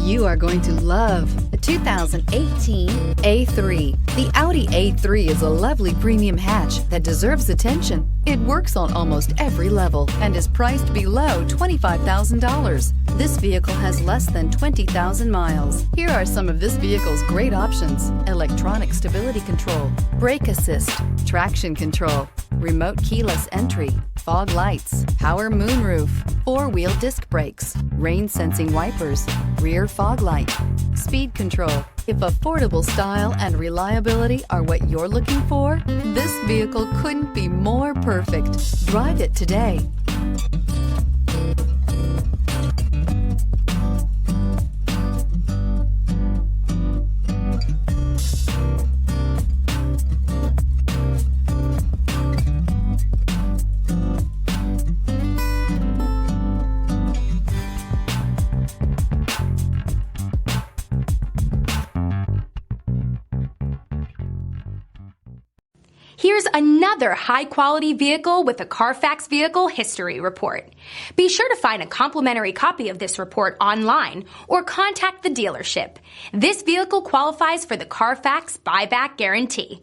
You are going to love the 2018 A3. The Audi A3 is a lovely premium hatch that deserves attention. It works on almost every level and is priced below $25,000. This vehicle has less than 20,000 miles. Here are some of this vehicle's great options: electronic stability control, brake assist, traction control, remote keyless entry, fog lights, power moonroof, four-wheel disc brakes, rain sensing wipers, rear fog light, speed control. If affordable style and reliability are what you're looking for, this vehicle couldn't be more perfect. Drive it today. Here's another high-quality vehicle with a Carfax Vehicle History Report. Be sure to find a complimentary copy of this report online or contact the dealership. This vehicle qualifies for the Carfax Buyback Guarantee.